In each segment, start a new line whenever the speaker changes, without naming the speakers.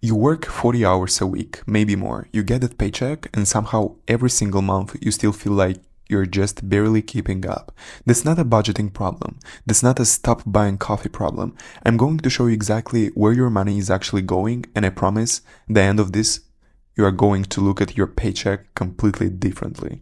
You work 40 hours a week, maybe more. You get that paycheck, and somehow every single month you still feel like you're just barely keeping up. That's not a budgeting problem. That's not a stop buying coffee problem. I'm going to show you exactly where your money is actually going, and I promise, at the end of this, you are going to look at your paycheck completely differently.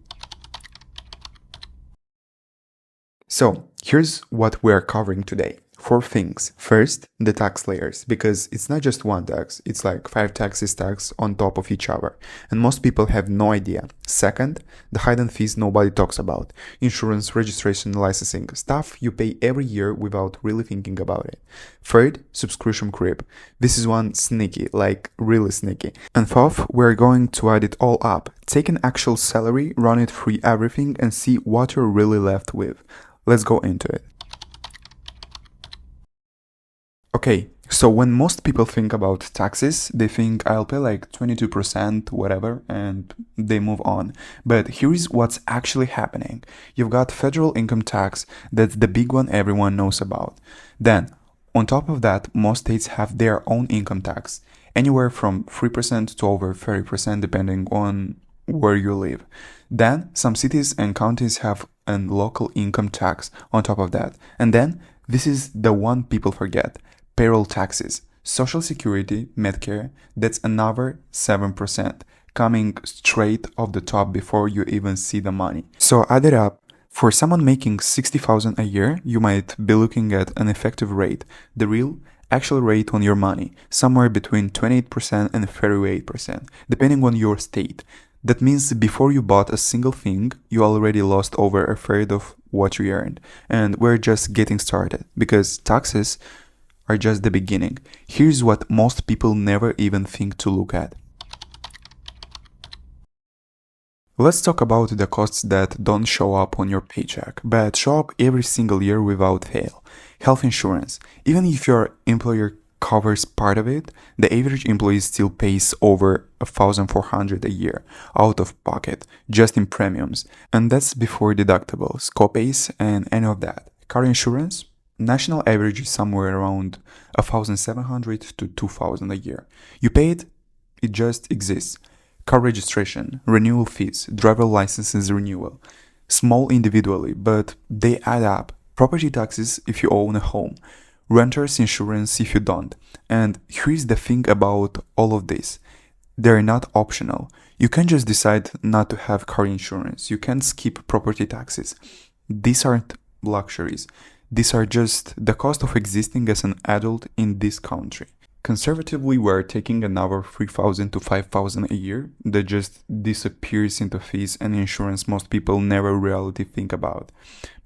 So, here's what we're covering today. 4 things. First, the tax layers, because it's not just one tax, it's like 5 taxes taxed on top of each other, and most people have no idea. Second, the hidden fees nobody talks about. Insurance, registration, licensing, stuff you pay every year without really thinking about it. Third, subscription creep. This is one sneaky, like really sneaky. And fourth, we're going to add it all up. Take an actual salary, run it through everything, and see what you're really left with. Let's go into it. Okay, so when most people think about taxes, they think I'll pay like 22%, whatever, and they move on. But here is what's actually happening. You've got federal income tax, that's the big one everyone knows about. Then, on top of that, most states have their own income tax, anywhere from 3% to over 30% depending on where you live. Then, some cities and counties have a local income tax on top of that. And then, this is the one people forget. Payroll taxes, Social Security, Medicare, that's another 7%, coming straight off the top before you even see the money. So add it up. For someone making $60,000 a year, you might be looking at an effective rate, the real actual rate on your money, somewhere between 28% and 38%, depending on your state. That means before you bought a single thing, you already lost over a third of what you earned. And we're just getting started, because taxes are just the beginning. Here's what most people never even think to look at. Let's talk about the costs that don't show up on your paycheck, but show up every single year without fail. Health insurance. Even if your employer covers part of it, the average employee still pays over $1,400 a year out of pocket, just in premiums. And that's before deductibles, copays, and any of that. Car insurance? National average is somewhere around $1,700 to $2,000 a year. You pay it, it just exists. Car registration, renewal fees, driver licenses renewal. Small individually, but they add up. Property taxes if you own a home. Renter's insurance if you don't. And here's the thing about all of this. They're not optional. You can't just decide not to have car insurance. You can't skip property taxes. These aren't luxuries. These are just the cost of existing as an adult in this country. Conservatively, we're taking another $3,000 to $5,000 a year that just disappears into fees and insurance most people never really think about.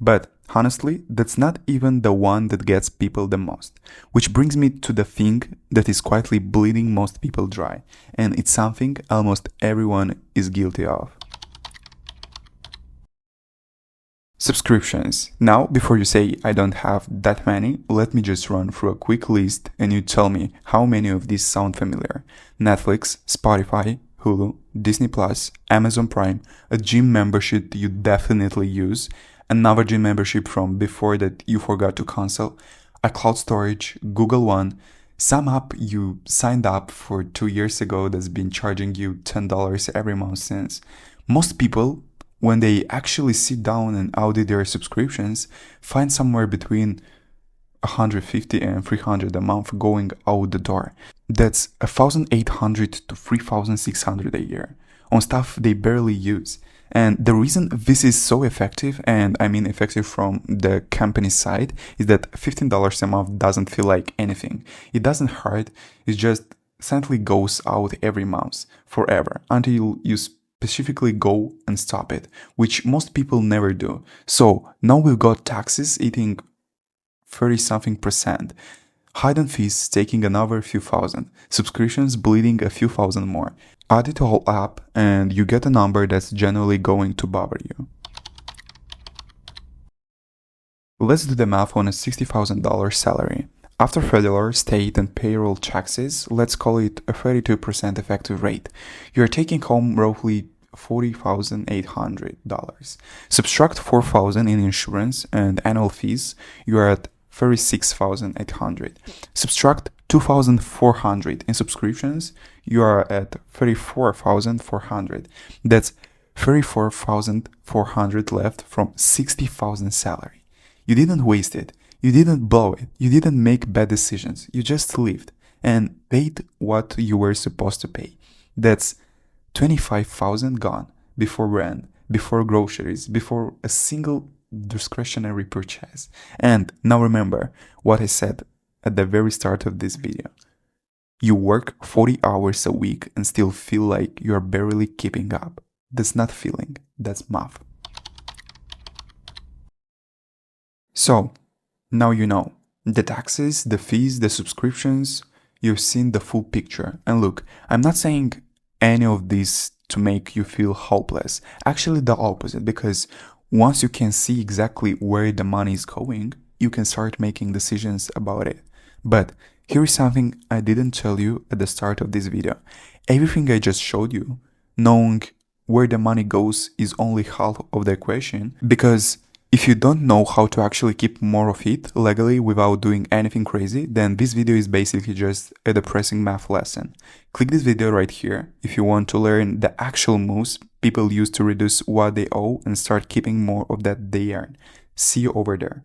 But honestly, that's not even the one that gets people the most. Which brings me to the thing that is quietly bleeding most people dry, and it's something almost everyone is guilty of. Subscriptions. Now, before you say I don't have that many, let me just run through a quick list and you tell me how many of these sound familiar. Netflix, Spotify, Hulu, Disney+, Amazon Prime, a gym membership you definitely use, another gym membership from before that you forgot to cancel, a cloud storage, Google One, some app you signed up for 2 years ago that's been charging you $10 every month since. Most people, when they actually sit down and audit their subscriptions, find somewhere between $150 and $300 a month going out the door. That's $1,800 to $3,600 a year on stuff they barely use. And the reason this is so effective, and I mean effective from the company side, is that $15 a month doesn't feel like anything. It doesn't hurt, it just simply goes out every month forever until you specifically go and stop it, which most people never do. So now we've got taxes eating 30-something%, hidden fees taking another few thousand, subscriptions bleeding a few thousand more. Add it all up and you get a number that's generally going to bother you. Let's do the math on a $60,000 salary. After federal, state, and payroll taxes, let's call it a 32% effective rate. You're taking home roughly $40,800. Subtract $4,000 in insurance and annual fees, you are at $36,800. Subtract 2,400 in subscriptions, you are at 34,400. That's 34,400 left from 60,000 salary. You didn't waste it. You didn't blow it. You didn't make bad decisions. You just lived and paid what you were supposed to pay. That's 25,000 gone before rent, before groceries, before a single discretionary purchase. And now remember what I said at the very start of this video. You work 40 hours a week and still feel like you're barely keeping up. That's not feeling, that's math. So, now you know. The taxes, the fees, the subscriptions, you've seen the full picture. And look, I'm not saying any of this to make you feel hopeless. Actually, the opposite, because once you can see exactly where the money is going, you can start making decisions about it. But here is something I didn't tell you at the start of this video. Everything I just showed you, knowing where the money goes is only half of the equation, because if you don't know how to actually keep more of it legally without doing anything crazy, then this video is basically just a depressing math lesson. Click this video right here if you want to learn the actual moves people use to reduce what they owe and start keeping more of that they earn. See you over there.